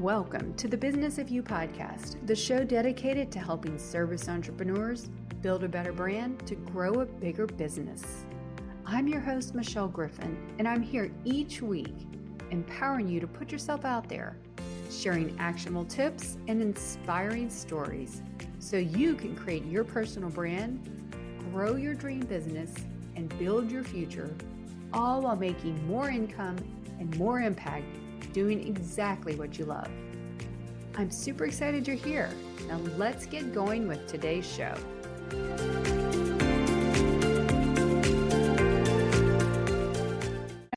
Welcome to the Business of You podcast, the show dedicated to helping service entrepreneurs build a better brand to grow a bigger business. I'm your host, Michelle Griffin, and I'm here each week empowering you to put yourself out there, sharing actionable tips and inspiring stories so you can create your personal brand, grow your dream business, and build your future, all while making more income and more impact doing exactly what you love. I'm super excited you're here. Now let's get going with today's show.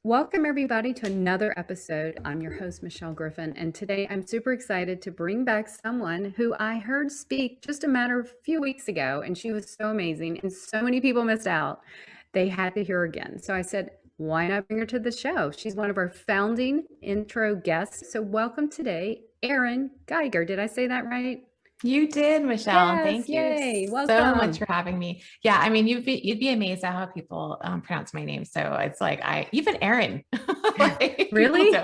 Welcome everybody to another episode. I'm your host, Michelle Griffin, and today I'm super excited to bring back someone who I heard speak just a matter of a few weeks ago, and she was so amazing, and so many people missed out. They had to hear her again. So I said, why not bring her to the show? She's one of our founding intro guests. So welcome today, Erin Geiger. Did I say that right? You did, Michelle. Yes, Thank yay. you Welcome. so much for having me. Yeah, I mean, you'd be amazed at how people pronounce my name. So it's like even Erin. Like, really?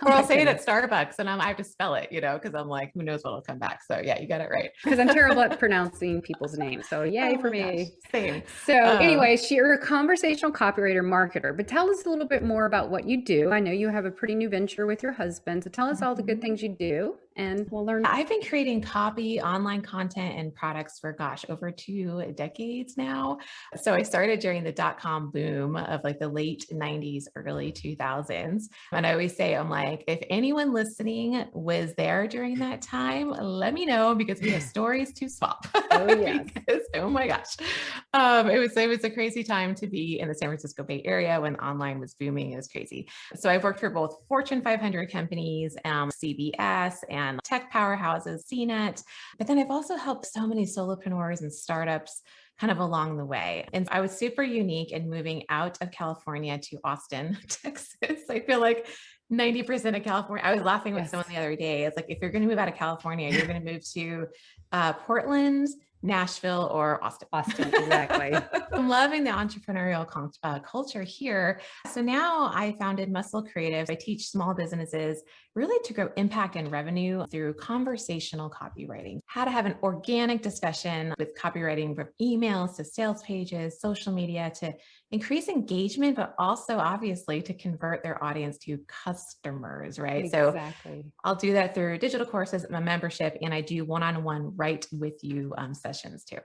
Or I'll say it at Starbucks and I have to spell it, because I'm like, who knows what'll come back. So yeah, you got it right. Because I'm terrible at pronouncing people's names. So yay for me. Gosh, same. So anyway, you're a conversational copywriter marketer, but tell us a little bit more about what you do. I know you have a pretty new venture with your husband. So tell us all the good things you do and we'll learn. I've been creating copy, online content, and products for, over 2 decades now. So I started during the .com boom of like the late 90s, early 2000s. And I always say, I'm like, if anyone listening was there during that time, let me know because we have stories to swap. Oh, yes. Oh my gosh. It was a crazy time to be in the San Francisco Bay Area when online was booming. It was crazy. So I've worked for both Fortune 500 companies, CBS, and tech powerhouses, CNET. But then I've also helped so many solopreneurs and startups kind of along the way. And I was super unique in moving out of California to Austin, Texas. I feel like 90% of California, I was laughing with someone the other day. It's like, if you're going to move out of California, you're going to move to Portland, Nashville, or Austin. Austin, exactly. I'm loving the entrepreneurial culture here. So now I founded Muscle Creative. I teach small businesses really to grow impact and revenue through conversational copywriting, how to have an organic discussion with copywriting from emails to sales pages, social media to increase engagement, but also obviously to convert their audience to customers, right? Exactly. So I'll do that through digital courses, my membership, and I do one-on-one right with you sessions too.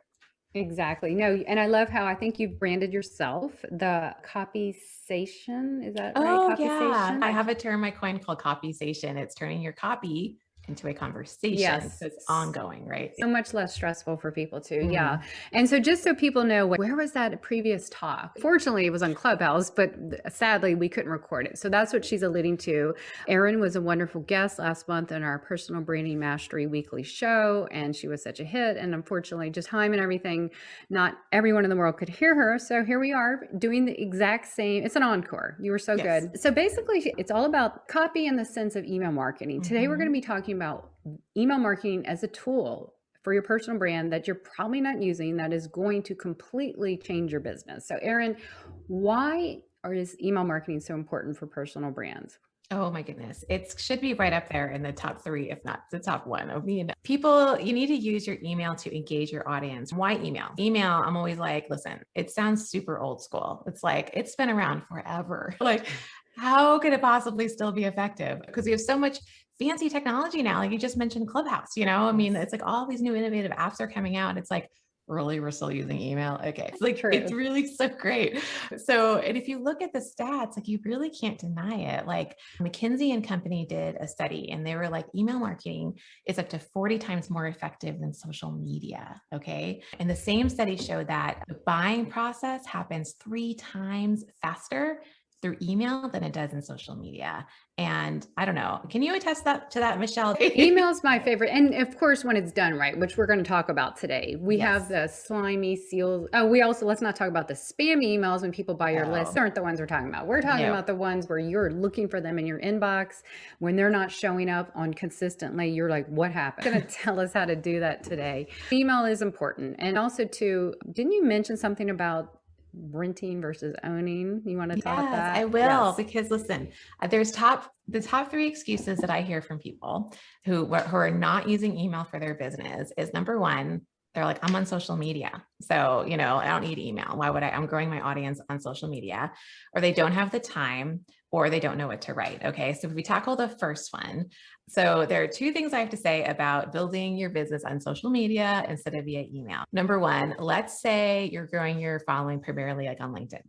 Exactly. No, and I love how I think you've branded yourself the copysation. Is that right? Oh, yeah. I have a term I coined called copysation. It's turning your copy into a conversation. Yes. So it's ongoing, right? So much less stressful for people too. Mm-hmm. Yeah. And so just so people know, where was that previous talk? Fortunately, it was on Clubhouse, but sadly we couldn't record it. So that's what she's alluding to. Erin was a wonderful guest last month in our Personal Branding Mastery weekly show. And she was such a hit. And unfortunately, just time and everything, not everyone in the world could hear her. So here we are doing the exact same. It's an encore. You were so good. So basically, it's all about copy in the sense of email marketing. Today, we're going to be talking about email marketing as a tool for your personal brand that you're probably not using that is going to completely change your business. So Erin, why is email marketing so important for personal brands? Oh my goodness. It should be right up there in the top 3, if not the top 1. I mean, you need to use your email to engage your audience. Why email? Email, I'm always like, listen, it sounds super old school. It's like, it's been around forever. Like, how could it possibly still be effective? Because we have so much fancy technology now. Like you just mentioned Clubhouse, I mean, it's like all these new innovative apps are coming out. It's like, really, we're still using email. Okay. It's like, it's really so great. So, and if you look at the stats, like you really can't deny it. Like McKinsey and Company did a study and they were like, email marketing is up to 40 times more effective than social media. Okay. And the same study showed that the buying process happens 3 times faster through email than it does in social media. And I don't know, can you attest to that, Michelle? Email is my favorite. And of course, when it's done right, which we're going to talk about today, we have the slimy seals. Oh, let's not talk about the spammy emails when people buy your list. Those aren't the ones we're talking about. We're talking about the ones where you're looking for them in your inbox. When they're not showing up on consistently, you're like, what happened? Going to tell us how to do that today. Email is important. And also too, didn't you mention something about renting versus owning. You want to talk about Yes, that? I will, Yes. because listen, there's the top three excuses that I hear from people who are not using email for their business is number one, they're like, I'm on social media. So, I don't need email. Why would I'm growing my audience on social media, or they don't have the time, or they don't know what to write. Okay. So if we tackle the first one, so there are two things I have to say about building your business on social media instead of via email. Number one, let's say you're growing your following primarily like on LinkedIn.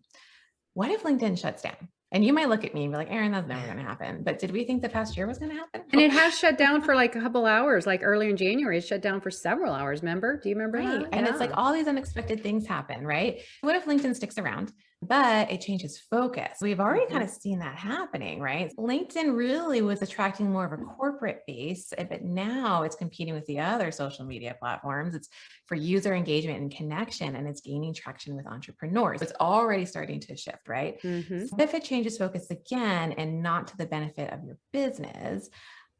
What if LinkedIn shuts down? And you might look at me and be like, Erin, that's never going to happen. But did we think the past year was going to happen? And it has shut down for like a couple hours, like earlier in January, it shut down for several hours. Remember? Do you remember Right. that? And it's like all these unexpected things happen, right? What if LinkedIn sticks around, but it changes focus? We've already kind of seen that happening, right? LinkedIn really was attracting more of a corporate base, but now it's competing with the other social media platforms. It's for user engagement and connection, and it's gaining traction with entrepreneurs. It's already starting to shift, right? So if it changes focus again and not to the benefit of your business,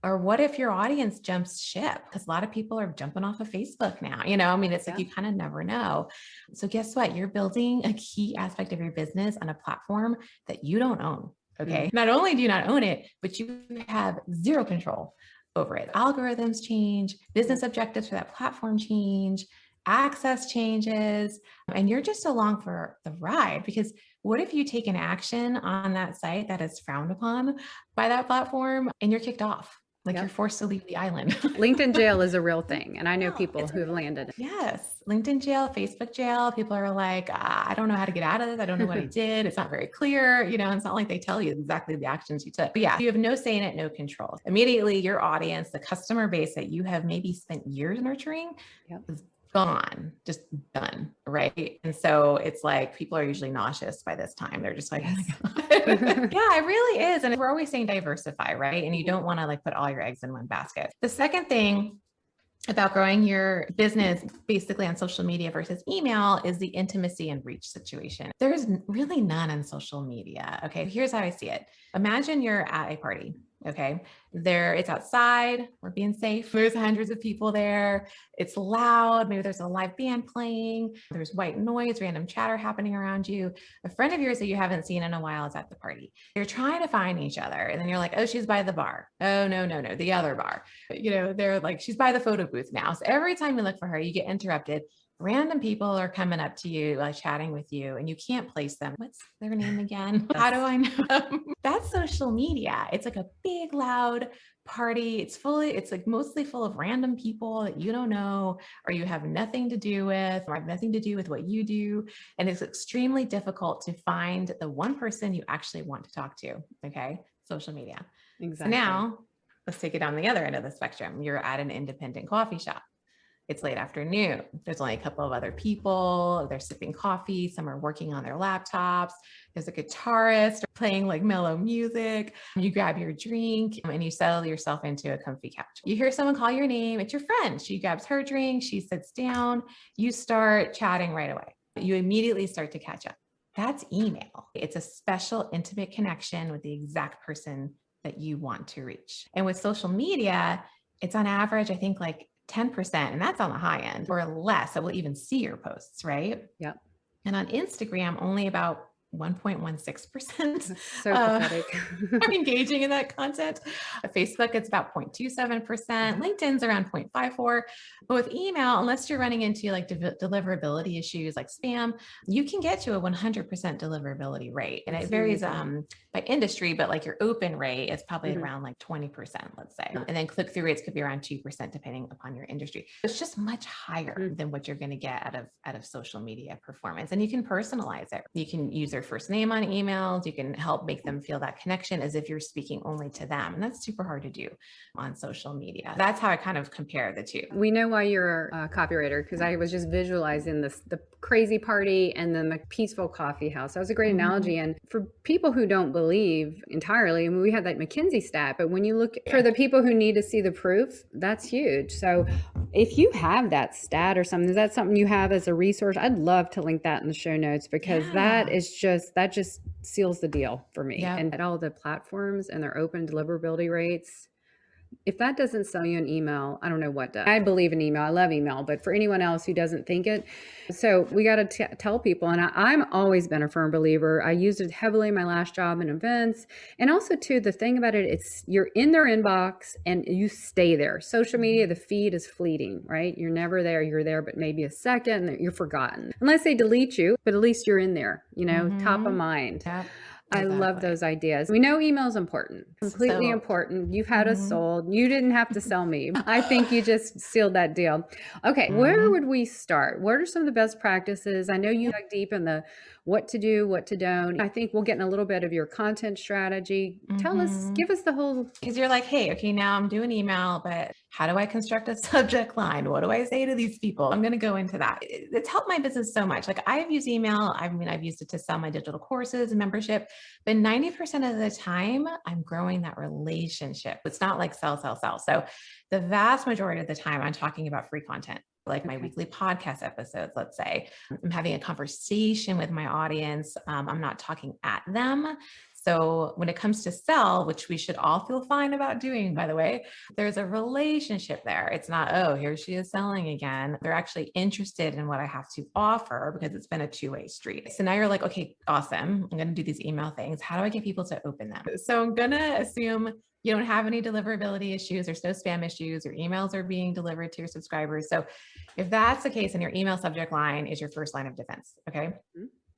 or what if your audience jumps ship? Because a lot of people are jumping off of Facebook now. It's like you kind of never know. So guess what? You're building a key aspect of your business on a platform that you don't own. Okay. Not only do you not own it, but you have zero control over it. Algorithms change, business objectives for that platform change, access changes, and you're just along for the ride. Because what if you take an action on that site that is frowned upon by that platform and you're kicked off? Like you're forced to leave the island. LinkedIn jail is a real thing. And I know people who have landed. Yes. LinkedIn jail, Facebook jail. People are like, I don't know how to get out of this. I don't know what I did. It's not very clear. It's not like they tell you exactly the actions you took. But yeah, you have no say in it, no control. Immediately your audience, the customer base that you have maybe spent years nurturing is gone, just done. Right. And so it's like people are usually nauseous by this time. They're just like, oh my God. Yeah, it really is. And we're always saying diversify, right? And you don't want to like put all your eggs in one basket. The second thing about growing your business basically on social media versus email is the intimacy and reach situation. There's really none on social media. Okay. Here's how I see it. Imagine you're at a party. Okay. It's outside. We're being safe. There's hundreds of people there. It's loud. Maybe there's a live band playing. There's white noise, random chatter happening around you. A friend of yours that you haven't seen in a while is at the party. You're trying to find each other. And then you're like, oh, she's by the bar. Oh, no, the other bar. They're like, she's by the photo booth now. So every time you look for her, you get interrupted. Random people are coming up to you, like chatting with you, and you can't place them. What's their name again? How do I know them? That's social media. It's like a big, loud party. It's like mostly full of random people that you don't know, or you have nothing to do with, or have nothing to do with what you do. And it's extremely difficult to find the one person you actually want to talk to. Okay. Social media. Exactly. So now let's take it on the other end of the spectrum. You're at an independent coffee shop. It's late afternoon. There's only a couple of other people. They're sipping coffee. Some are working on their laptops. There's a guitarist playing like mellow music. You grab your drink and you settle yourself into a comfy couch. You hear someone call your name. It's your friend. She grabs her drink. She sits down. You start chatting right away. You immediately start to catch up. That's email. It's a special, intimate connection with the exact person that you want to reach. And with social media, it's on average, I think like 10%, and that's on the high end, or less that will even see your posts, right? Yep. And on Instagram, only about 1.16% so pathetic. are engaging in that content. Facebook, it's about 0.27%. LinkedIn's around 0.54. But with email, unless you're running into like deliverability issues like spam, you can get to a 100% deliverability rate. And it varies by industry, but like your open rate is probably around like 20%, let's say. And then click-through rates could be around 2% depending upon your industry. It's just much higher than what you're going to get out of social media performance. And you can personalize it. You can use their first name on emails. You can help make them feel that connection as if you're speaking only to them. And that's super hard to do on social media. That's how I kind of compare the two. We know why you're a copywriter, because I was just visualizing the crazy party and then the peaceful coffee house. That was a great analogy. And for people who don't believe entirely, I mean, we had that McKinsey stat, but when you look for the people who need to see the proof, that's huge. So if you have that stat or something, is that something you have as a resource? I'd love to link that in the show notes, because that just seals the deal for me. And at all the platforms and their open deliverability rates, If that doesn't sell you an email, I don't know what does. I believe in email. I love email, but for anyone else who doesn't think it, so we got to tell people. And I'm always been a firm believer. I used it heavily in my last job in events. And also too, the thing about it, it's you're in their inbox and you stay there. Social media, the feed is fleeting, right? You're never there. You're there, but maybe a second and you're forgotten. Unless they delete you, but at least you're in there, top of mind. Yep. I love those ideas. We know email is important, completely important. You've had us sold. You didn't have to sell me. I think you just sealed that deal. Okay, where would we start? What are some of the best practices? I know you dug deep in the what to do, what to don't. I think we'll get in a little bit of your content strategy. Tell us, give us the whole. Because you're like, hey, okay, now I'm doing email, but how do I construct a subject line? What do I say to these people? I'm going to go into that. It's helped my business so much. Like I've used email. I've used it to sell my digital courses and membership, but 90% of the time I'm growing that relationship. It's not like sell, sell, sell. So the vast majority of the time I'm talking about free content, like my weekly podcast episodes. Let's say I'm having a conversation with my audience. I'm not talking at them. So when it comes to sell, which we should all feel fine about doing, by the way, there's a relationship there. It's not, oh, here she is selling again. They're actually interested in what I have to offer because it's been a two-way street. So now you're like, okay, awesome. I'm going to do these email things. How do I get people to open them? So I'm going to assume you don't have any deliverability issues. There's no spam issues. Your emails are being delivered to your subscribers. So if that's the case, and your email subject line is your first line of defense, okay?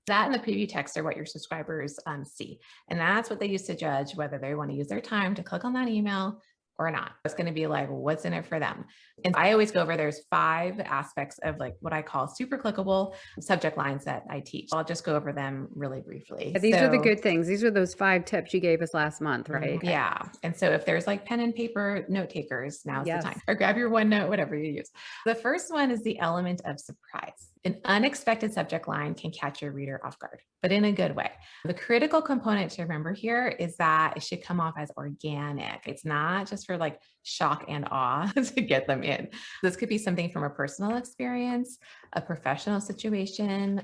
That and the preview text are what your subscribers see. And that's what they use to judge whether they want to use their time to click on that email or not. It's going to be like, what's in it for them? And I always go over, there's 5 aspects of like what I call super clickable subject lines that I teach. I'll just go over them really briefly. These are the good things. These are those 5 tips you gave us last month, right? Yeah. And so if there's like pen and paper note takers, now's the time. Or grab your OneNote, whatever you use. The first one is the element of surprise. An unexpected subject line can catch your reader off guard, but in a good way. The critical component to remember here is that it should come off as organic. It's not just for like shock and awe to get them in. This could be something from a personal experience, a professional situation,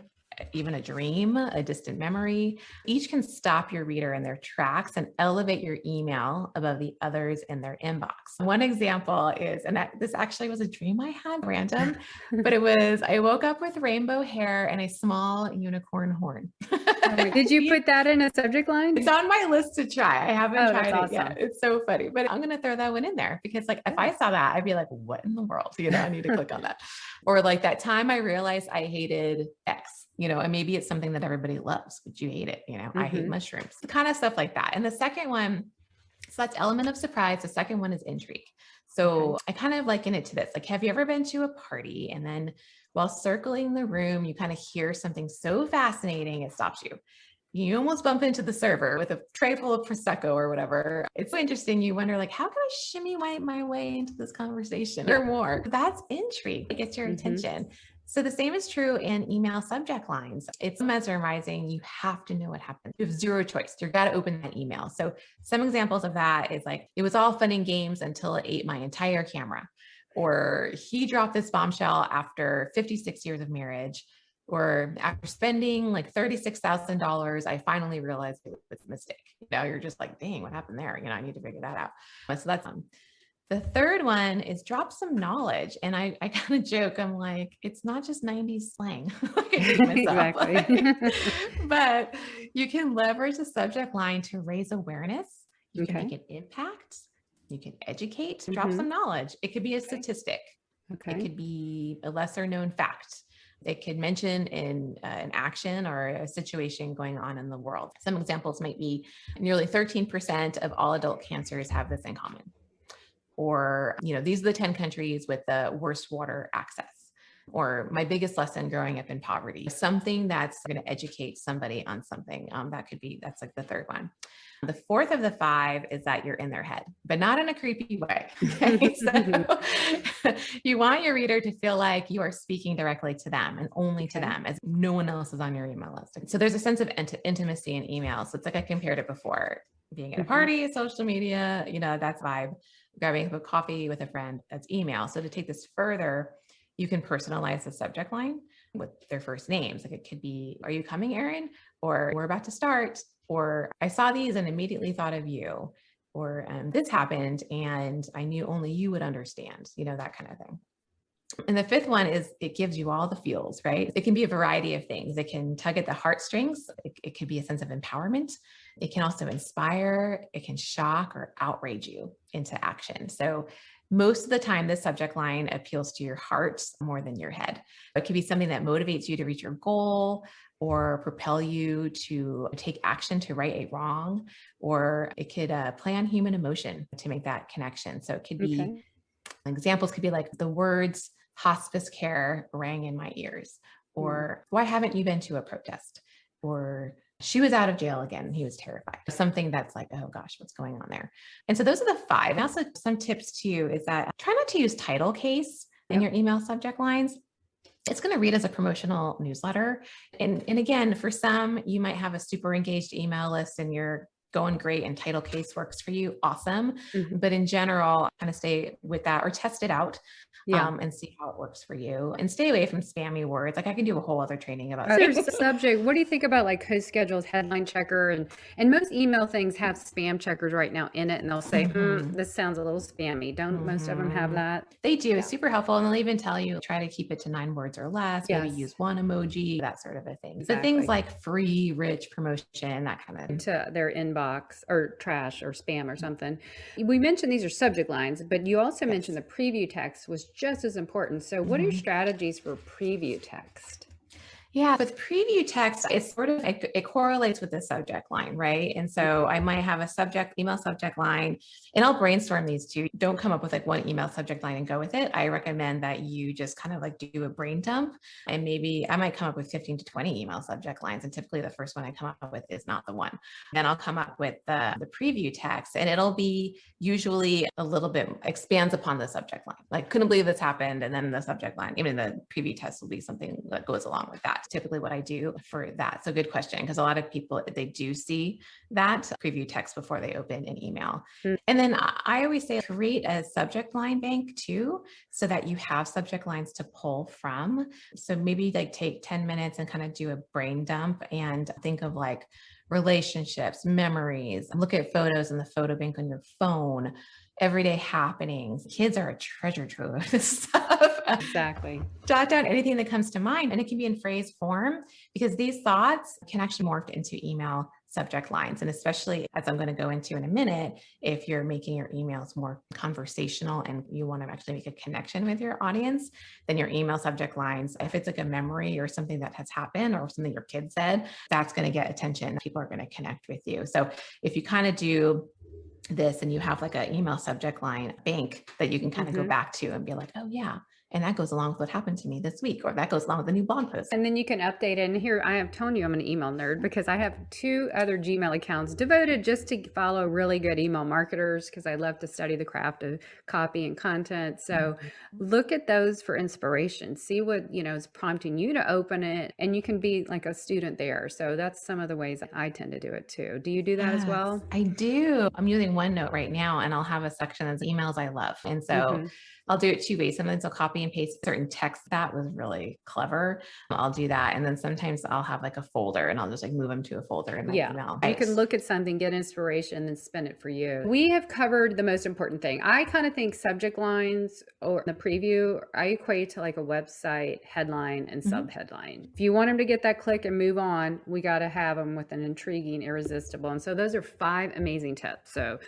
even a dream, a distant memory. Each can stop your reader in their tracks and elevate your email above the others in their inbox. One example is, and this actually was a dream I had, random, but it was, I woke up with rainbow hair and a small unicorn horn. Did you put that in a subject line? It's on my list to try. I haven't tried it yet. Awesome. It's so funny, but I'm going to throw that one in there because like, if I saw that, I'd be like, what in the world? I need to click on that. Or like that time I realized I hated X. And maybe it's something that everybody loves, but you hate it. I hate mushrooms, kind of stuff like that. And the second one, so that's element of surprise. The second one is intrigue. So I kind of liken it to this. Like, have you ever been to a party and then while circling the room, you kind of hear something so fascinating, it stops you. You almost bump into the server with a tray full of Prosecco or whatever. It's so interesting. You wonder like, how can I shimmy my way into this conversation or more? That's intrigue. It gets your attention. So the same is true in email subject lines. It's mesmerizing. You have to know what happened. You have zero choice. You've got to open that email. So some examples of that is like, it was all fun and games until it ate my entire camera. Or he dropped this bombshell after 56 years of marriage. Or after spending like $36,000, I finally realized it was a mistake. You're just like, dang, what happened there? I need to figure that out. So that's the third one is drop some knowledge. And I kind of joke, I'm like, it's not just 90s slang. Exactly. But you can leverage the subject line to raise awareness. You can make an impact. You can educate, drop some knowledge. It could be a statistic. It could be a lesser known fact. It could mention in an action or a situation going on in the world. Some examples might be nearly 13% of all adult cancers have this in common. Or, these are the 10 countries with the worst water access. Or my biggest lesson growing up in poverty, something that's going to educate somebody on something. That's like the third one. The fourth of the 5 is that you're in their head, but not in a creepy way. Okay? So you want your reader to feel like you are speaking directly to them and only to them, as no one else is on your email list. So there's a sense of intimacy in email. So it's like I compared it before, being at a party, social media, that's vibe. Grabbing a cup of coffee with a friend, that's email. So to take this further, you can personalize the subject line with their first names. Like it could be, are you coming, Erin? Or we're about to start. Or I saw these and immediately thought of you. or this happened and I knew only you would understand, that kind of thing. And the fifth one is it gives you all the feels, right? It can be a variety of things. It can tug at the heartstrings. It could be a sense of empowerment. It can also inspire. It can shock or outrage you into action. So most of the time, this subject line appeals to your heart more than your head. It could be something that motivates you to reach your goal or propel you to take action to right a wrong, or it could play on human emotion to make that connection. So it could be, examples could be like the words hospice care rang in my ears, or why haven't you been to a protest, or she was out of jail again and he was terrified. Something that's like, oh gosh, what's going on there? And so those are the 5. And also some tips too is that try not to use title case in your email subject lines. It's going to read as a promotional newsletter. And again, for some, you might have a super engaged email list and you're going great and title case works for you. Awesome. But in general, kind of stay with that or test it out and see how it works for you, and stay away from spammy words. Like I can do a whole other training about subject. What do you think about like CoSchedule's headline checker? And most email things have spam checkers right now in it. And they'll say, this sounds a little spammy. Don't most of them have that? They do. It's super helpful. And they'll even tell you, try to keep it to 9 words or less, maybe use 1 emoji, that sort of a thing. Exactly. So things like free, rich, promotion, that kind of to their inbox or trash or spam or something. We mentioned these are subject lines, but you also mentioned the preview text was just as important. So what are your strategies for preview text? Yeah, with preview text, it's sort of, it correlates with the subject line, right? And so I might have a email subject line, and I'll brainstorm these too. Don't come up with like one email subject line and go with it. I recommend that you just kind of like do a brain dump, and maybe I might come up with 15 to 20 email subject lines. And typically the first one I come up with is not the one. Then I'll come up with the preview text, and it'll be usually a little bit expands upon the subject line. Like, couldn't believe this happened. And then the subject line, even the preview text will be something that goes along with that. Typically what I do for that. So good question, because a lot of people, they do see that preview text before they open an email. And then I always say create a subject line bank too, so that you have subject lines to pull from. So maybe like take 10 minutes and kind of do a brain dump and think of like relationships, memories, look at photos in the photo bank on your phone, everyday happenings. Kids are a treasure trove of this stuff. Exactly. Jot down anything that comes to mind, and it can be in phrase form, because these thoughts can actually morph into email subject lines. And especially, as I'm going to go into in a minute, if you're making your emails more conversational and you want to actually make a connection with your audience, then your email subject lines, if it's like a memory or something that has happened or something your kid said, that's going to get attention. People are going to connect with you. So if you kind of do this and you have like an email subject line bank that you can kind of go back to and be like, oh yeah, and that goes along with what happened to me this week, or that goes along with the new blog post. And then you can update it. And here I have told you I'm an email nerd, because I have 2 other Gmail accounts devoted just to follow really good email marketers, because I love to study the craft of copy and content. So look at those for inspiration. See what, is prompting you to open it, and you can be like a student there. So that's some of the ways I tend to do it too. Do you do that as well? I do. I'm using OneNote right now, and I'll have a section that's emails I love. And so I'll do it 2 ways. Sometimes I'll copy and paste certain text that was really clever. I'll do that. And then sometimes I'll have like a folder, and I'll just like move them to a folder in my email. You can look at something, get inspiration, and then spin it for you. We have covered the most important thing. I kind of think subject lines or the preview, I equate to like a website headline and subheadline. If you want them to get that click and move on, we got to have them with an intriguing, irresistible. And so those are 5 amazing tips. So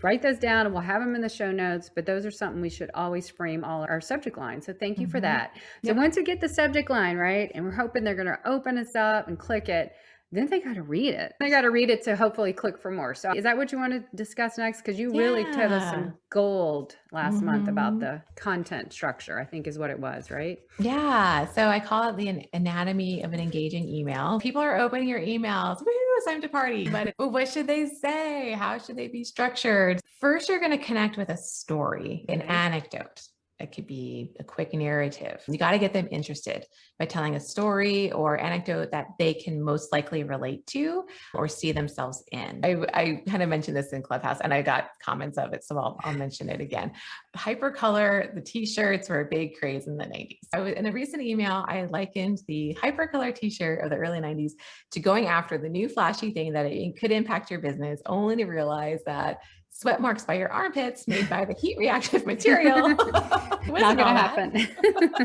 write those down, and we'll have them in the show notes, but those are something we should always frame all our subject lines. So thank you for that. So once we get the subject line, right, and we're hoping they're going to open us up and click it, then they got to read it. They got to read it to hopefully click for more. So is that what you want to discuss next? Because you really told us some gold last month about the content structure, I think is what it was, right? Yeah. So I call it the anatomy of an engaging email. People are opening your emails. Woo, it's time to party. But what should they say? How should they be structured? First, you're going to connect with a story, an anecdote. It could be a quick narrative. You got to get them interested by telling a story or anecdote that they can most likely relate to or see themselves in. I kind of mentioned this in Clubhouse, and I got comments of it, so I'll mention it again. Hypercolor, the t-shirts were a big craze in the 90s. In a recent email, I likened the hypercolor t-shirt of the early 90s to going after the new flashy thing that it could impact your business, only to realize that sweat marks by your armpits made by the heat reactive material. Not going to happen.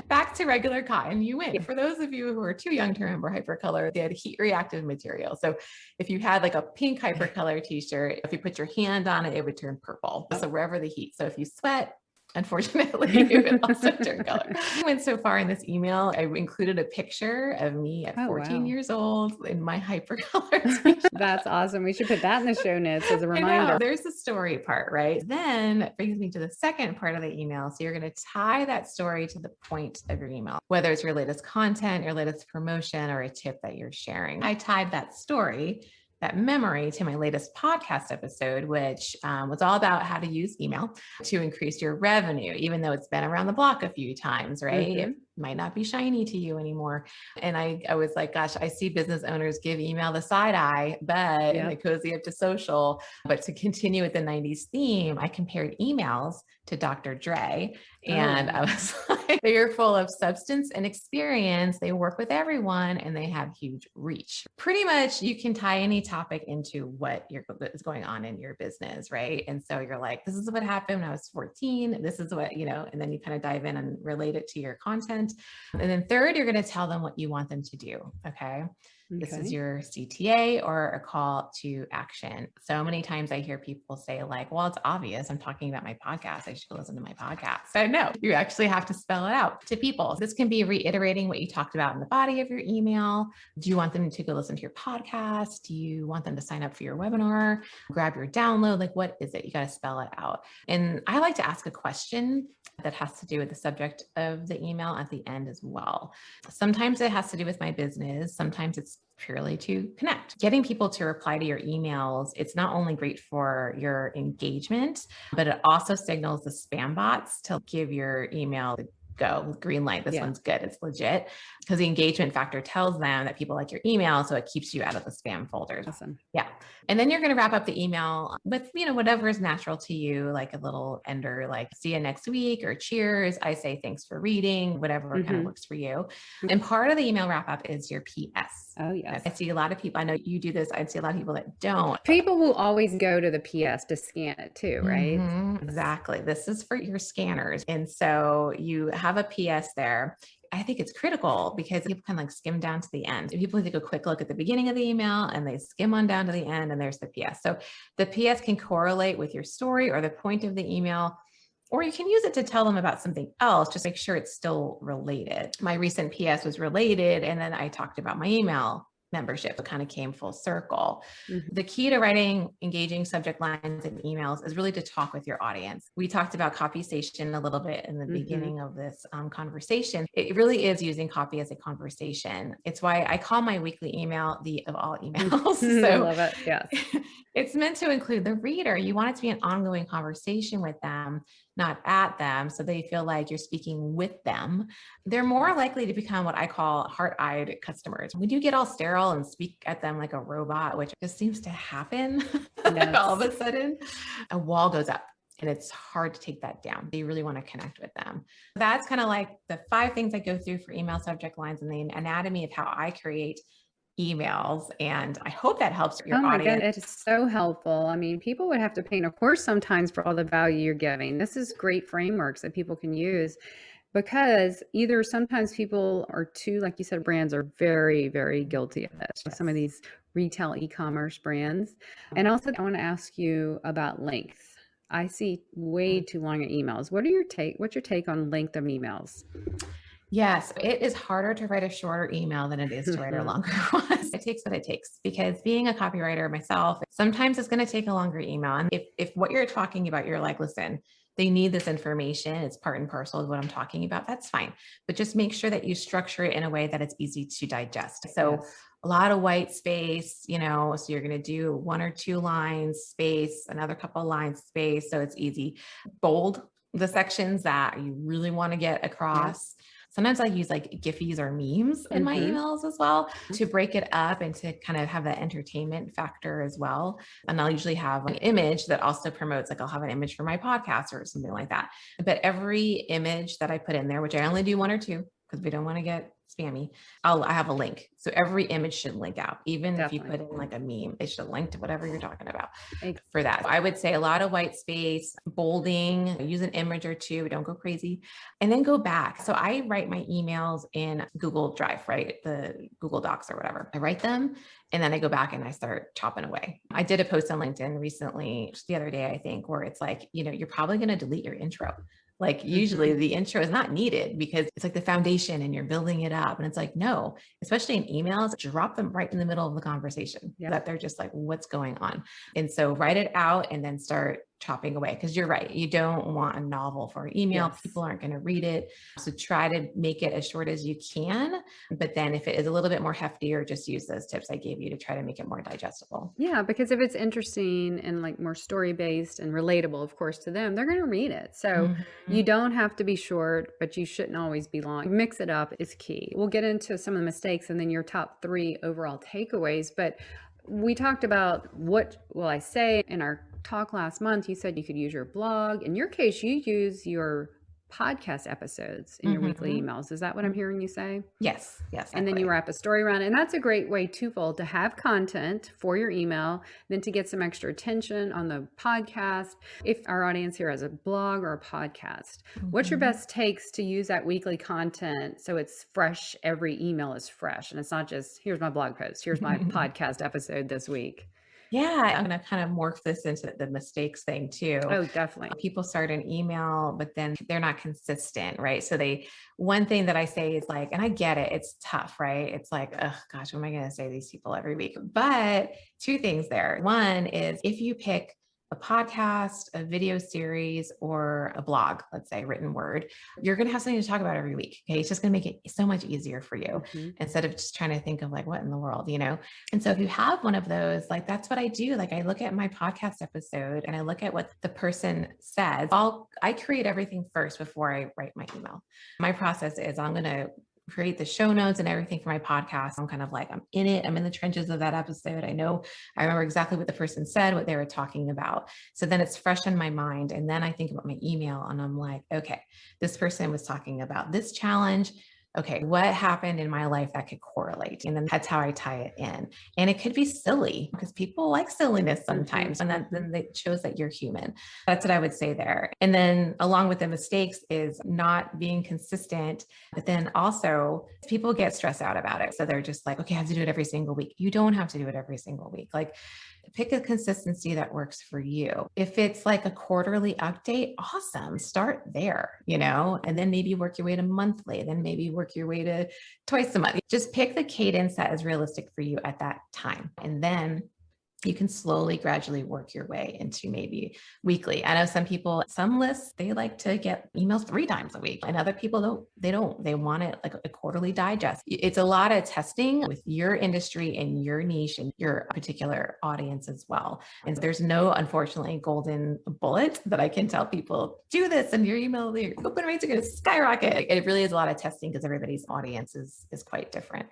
Back to regular cotton, you win. For those of you who are too young to remember hypercolor, they had heat reactive material. So if you had like a pink hypercolor t-shirt, if you put your hand on it, it would turn purple. So wherever the heat. So if you sweat, unfortunately, it would also turn color. I went so far in this email, I included a picture of me at 14 years old in my hypercolor t-shirt. That's awesome. We should put that in the show notes as a reminder. There's the story part, right? Then it brings me to the second part of the email. So you're going to tie that story to the point of your email, whether it's your latest content, your latest promotion, or a tip that you're sharing. I tied that story, that memory, to my latest podcast episode, which was all about how to use email to increase your revenue, even though it's been around the block a few times, right? Mm-hmm. It might not be shiny to you anymore. And I was like, gosh, I see business owners give email the side eye, but and they cozy up to social. But to continue with the 90s theme, I compared emails to Dr. Dre. And I was like, they're full of substance and experience. They work with everyone and they have huge reach. Pretty much you can tie any topic into what is going on in your business, right? And so you're like, this is what happened when I was 14. This is what, and then you kind of dive in and relate it to your content. And then third, you're going to tell them what you want them to do. Okay. This is your CTA or a call to action. So many times I hear people say like, well, it's obvious. I'm talking about my podcast. I should go listen to my podcast. So no, you actually have to spell it out to people. This can be reiterating what you talked about in the body of your email. Do you want them to go listen to your podcast? Do you want them to sign up for your webinar, grab your download? Like, what is it? You got to spell it out. And I like to ask a question that has to do with the subject of the email at the end as well. Sometimes it has to do with my business. Sometimes it's purely to connect. Getting people to reply to your emails, it's not only great for your engagement, but it also signals the spam bots to give your email the go, green light. This one's good. It's legit, because the engagement factor tells them that people like your email. So it keeps you out of the spam folders. Awesome. Yeah. And then you're going to wrap up the email with, whatever is natural to you, like a little ender, like see you next week, or cheers. I say, thanks for reading, whatever kind of works for you. And part of the email wrap up is your PS. Oh, yes. I see a lot of people, I know you do this. I'd see a lot of people that don't. People will always go to the PS to scan it too, right? Exactly. This is for your scanners. And so you have a PS there. I think it's critical because people can like skim down to the end. People take a quick look at the beginning of the email and they skim on down to the end, and there's the PS. So the PS can correlate with your story or the point of the email, or you can use it to tell them about something else. Just make sure it's still related. My recent PS was related, and then I talked about my email membership. It kind of came full circle. The key to writing engaging subject lines in emails is really to talk with your audience. We talked about copy station a little bit in the beginning of this conversation. It really is using copy as a conversation. It's why I call my weekly email the of all emails. So I love it. Yes. It's meant to include the reader. You want it to be an ongoing conversation with them, not at them, so they feel like you're speaking with them. They're more likely to become what I call heart-eyed customers. When you get all sterile and speak at them like a robot, which just seems to happen all of a sudden, a wall goes up. And it's hard to take that down. You really want to connect with them. That's kind of like the 5 things I go through for email subject lines and the anatomy of how I create emails. And I hope that helps your audience. God, it is so helpful. I mean, people would have to pay a course sometimes for all the value you're giving. This is great frameworks that people can use, because either sometimes people are too, like you said, brands are very, very guilty of this. Some of these retail e-commerce brands. And also I want to ask you about length. I see way too long emails. What's your take on length of emails? Yes, it is harder to write a shorter email than it is to write a longer one. It takes what it takes, because being a copywriter myself, sometimes it's going to take a longer email. And if what you're talking about, you're like, listen, they need this information, it's part and parcel of what I'm talking about, that's fine. But just make sure that you structure it in a way that it's easy to digest. So a lot of white space, so you're going to do 1 or 2 lines, space, another couple of lines, space. So it's easy. Bold the sections that you really want to get across. Sometimes I use like Giphies or memes in my emails as well to break it up and to kind of have that entertainment factor as well. And I'll usually have an image that also promotes, like I'll have an image for my podcast or something like that. But every image that I put in there, which I only do 1 or 2, because we don't want to get spammy, I have a link. So every image should link out. Even if you put Definitely. in like a meme, it should link to whatever you're talking about Ex- for that. I would say a lot of white space, bolding, use an image or two, don't go crazy, and then go back. So I write my emails in Google Drive, right? The Google Docs or whatever. I write them and then I go back and I start chopping away. I did a post on LinkedIn recently, just the other day, I think, where it's like, you're probably going to delete your intro. Like usually the intro is not needed because it's like the foundation and you're building it up. And it's like, no, especially in emails, drop them right in the middle of the conversation that they're just like, what's going on? And so write it out and then start chopping away. Cause you're right. You don't want a novel for email. Yes. People aren't going to read it. So try to make it as short as you can. But then if it is a little bit more heftier, just use those tips I gave you to try to make it more digestible. Yeah, because if it's interesting and like more story based and relatable, of course, to them, they're going to read it. So you don't have to be short, but you shouldn't always be long. Mix it up is key. We'll get into some of the mistakes and then your top 3 overall takeaways. But we talked about what will I say in our talk last month. You said you could use your blog. In your case, you use your podcast episodes in your weekly emails. Is that what I'm hearing you say? Yes. And then you wrap a story around it. And that's a great way twofold to have content for your email, then to get some extra attention on the podcast. If our audience here has a blog or a podcast, what's your best takes to use that weekly content so it's fresh? Every email is fresh and it's not just, here's my blog post, here's my podcast episode this week. Yeah, I'm going to kind of morph this into the mistakes thing too. Oh, definitely. People start an email, but then they're not consistent, right? So one thing that I say is like, and I get it, it's tough, right? It's like, oh gosh, what am I going to say to these people every week? But 2 things there. One is if you pick a podcast, a video series, or a blog, let's say written word, you're going to have something to talk about every week. Okay. It's just going to make it so much easier for you instead of just trying to think of like, what in the world, And so if you have one of those, like, that's what I do. Like I look at my podcast episode and I look at what the person says. I create everything first before I write my email. My process is I'm going to create the show notes and everything for my podcast. I'm kind of like, I'm in it. I'm in the trenches of that episode. I remember exactly what the person said, what they were talking about. So then it's fresh in my mind. And then I think about my email and I'm like, okay, this person was talking about this challenge. Okay, what happened in my life that could correlate? And then that's how I tie it in. And it could be silly because people like silliness sometimes. And then it shows that you're human. That's what I would say there. And then along with the mistakes is not being consistent, but then also people get stressed out about it. So they're just like, okay, I have to do it every single week. You don't have to do it every single week. Like pick a consistency that works for you. If it's like a quarterly update, awesome. Start there, and then maybe work your way to monthly, then maybe work your way to twice a month. Just pick the cadence that is realistic for you at that time. And then you can slowly, gradually work your way into maybe weekly. I know some lists, they like to get emails 3 times a week, and other people don't. They want it like a quarterly digest. It's a lot of testing with your industry and your niche and your particular audience as well. And there's no, unfortunately, golden bullet that I can tell people, do this and your email, your open rates are going to skyrocket. It really is a lot of testing because everybody's audience is quite different.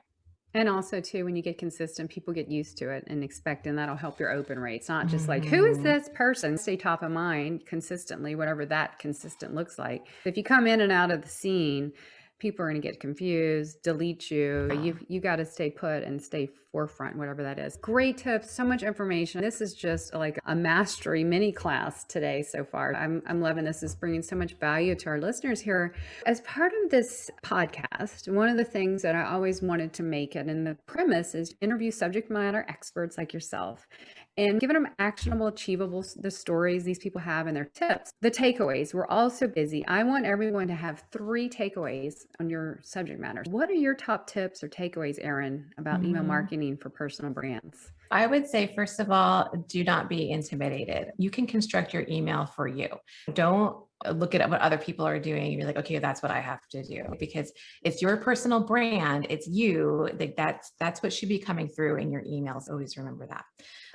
And also too, when you get consistent, people get used to it and expect, and that'll help your open rates. Not just like, who is this person? Stay top of mind consistently, whatever that consistent looks like. If you come in and out of the scene, people are going to get confused, delete you. You got to stay put and stay forefront, whatever that is. Great tips, so much information. This is just like a mastery mini class today so far. I'm loving this. It's bringing so much value to our listeners here. As part of this podcast, one of the things that I always wanted to make it, and the premise is interview subject matter experts like yourself and giving them actionable, achievable, the stories these people have and their tips. The takeaways, we're all so busy. I want everyone to have 3 takeaways on your subject matter. What are your top tips or takeaways, Erin, about email marketing for personal brands? I would say, first of all, do not be intimidated. You can construct your email for you. Don't look at what other people are doing and you're like, okay, that's what I have to do, because it's your personal brand. It's you. That's what should be coming through in your emails. Always remember that.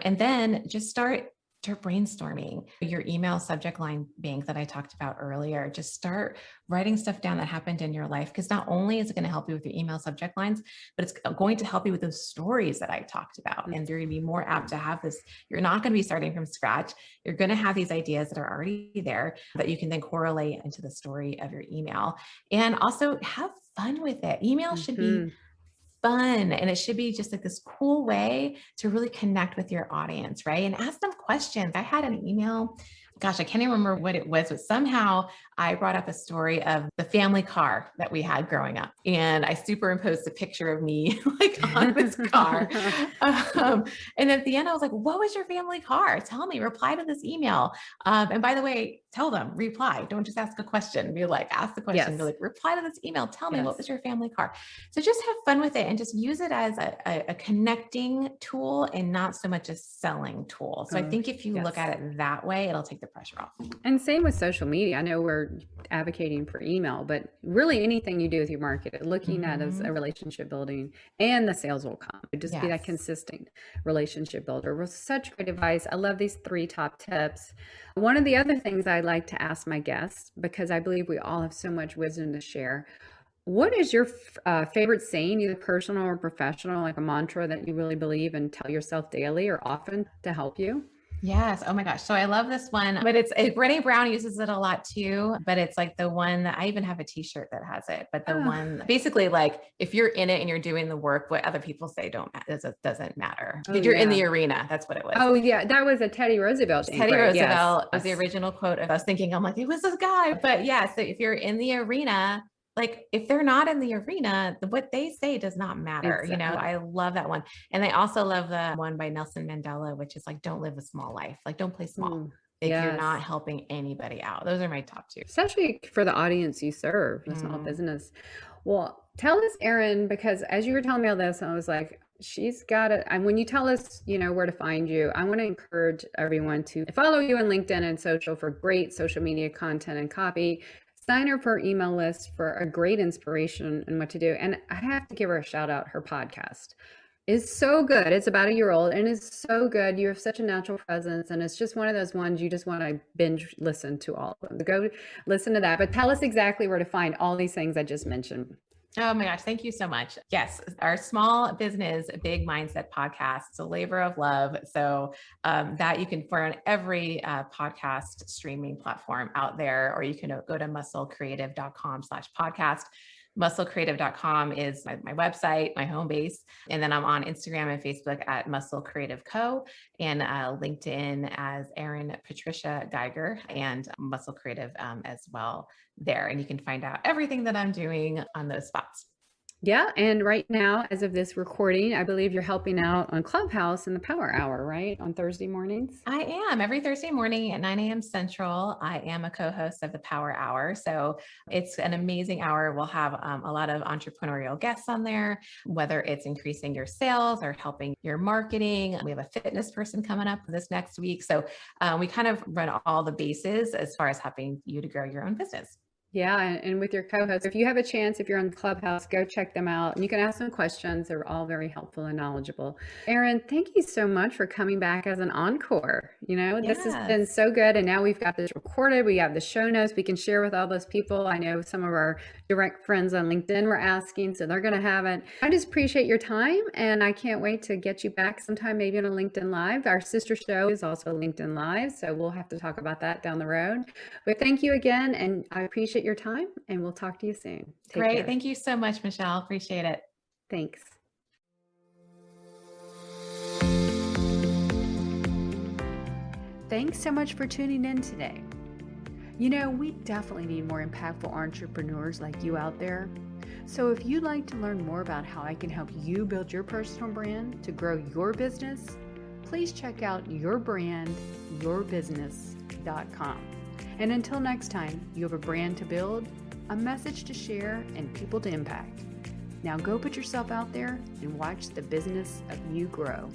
And then just start Start brainstorming your email subject line bank that I talked about earlier. Just start writing stuff down that happened in your life, because not only is it going to help you with your email subject lines, but it's going to help you with those stories that I talked about. And you're going to be more apt to have this. You're not going to be starting from scratch. You're going to have these ideas that are already there that you can then correlate into the story of your email. And also have fun with it. Email should be fun. And it should be just like this cool way to really connect with your audience, right? And ask them questions. I had an email, gosh, I can't even remember what it was, but somehow I brought up a story of the family car that we had growing up. And I superimposed a picture of me like on this car. And at the end, I was like, what was your family car? Tell me, reply to this email. And by the way, tell them, reply. Don't just ask a question. Be like, ask the question, be like, reply to this email. Tell me, what was your family car? So just have fun with it and just use it as a connecting tool and not so much a selling tool. So I think if you look at it that way, it'll take the pressure off. And same with social media. I know we're advocating for email, but really anything you do with your market, looking at as a relationship building, and the sales will come. Just be that consistent relationship builder. With such great advice. I love these 3 top tips. One of the other things I like to ask my guests, because I believe we all have so much wisdom to share, what is your favorite saying, either personal or professional, like a mantra that you really believe and tell yourself daily or often to help you? Yes. Oh my gosh. So I love this one, but Brené Brown uses it a lot too, but it's like the one that I even have a t-shirt that has it, but the one basically like, if you're in it and you're doing the work, what other people say doesn't matter. You're in the arena. That's what it was. Oh yeah. That was a Teddy Roosevelt thing. Teddy Roosevelt was the original quote. I was thinking, I'm like, it was this guy, but yeah. So if you're in the arena, like if they're not in the arena, what they say does not matter. You know, I love that one. And I also love the one by Nelson Mandela, which is like, don't live a small life. Like don't play small. If you're not helping anybody out. Those are my top 2. Especially for the audience you serve, the small business. Well, tell us, Erin, because as you were telling me all this, I was like, she's got it. And when you tell us, you know, where to find you, I want to encourage everyone to follow you on LinkedIn and social for great social media content and copy. Sign her for her email list for a great inspiration and what to do. And I have to give her a shout out. Her podcast is so good. It's about a year old and it's so good. You have such a natural presence. And it's just one of those ones you just want to binge listen to all of them. Go listen to that. But tell us exactly where to find all these things I just mentioned. Oh my gosh. Thank you so much. Yes. Our small business, big mindset podcast. It's a labor of love. So that you can find on every podcast streaming platform out there, or you can go to musclecreative.com/podcast. Musclecreative.com is my website, my home base. And then I'm on Instagram and Facebook at Muscle Creative Co. and LinkedIn as Erin Patricia Geiger and Muscle Creative as well there. And you can find out everything that I'm doing on those spots. Yeah. And right now, as of this recording, I believe you're helping out on Clubhouse in the Power Hour, right? On Thursday mornings? I am. Every Thursday morning at 9 a.m. Central, I am a co-host of the Power Hour. So it's an amazing hour. We'll have a lot of entrepreneurial guests on there, whether it's increasing your sales or helping your marketing. We have a fitness person coming up this next week. So we kind of run all the bases as far as helping you to grow your own business. Yeah. And with your co-hosts, if you have a chance, if you're on Clubhouse, go check them out and you can ask them questions. They're all very helpful and knowledgeable. Erin, thank you so much for coming back as an encore. You know, this has been so good. And now we've got this recorded. We have the show notes we can share with all those people. I know some of our direct friends on LinkedIn were asking, so they're going to have it. I just appreciate your time. And I can't wait to get you back sometime, maybe on a LinkedIn Live. Our sister show is also LinkedIn Live. So we'll have to talk about that down the road. But thank you again. And I appreciate your time and we'll talk to you soon. Take Great. care. Thank you so much, Michelle. Appreciate it. Thanks. Thanks so much for tuning in today. You know, we definitely need more impactful entrepreneurs like you out there. So if you'd like to learn more about how I can help you build your personal brand to grow your business, please check out yourbrandyourbusiness.com. And until next time, you have a brand to build, a message to share, and people to impact. Now go put yourself out there and watch the business of you grow.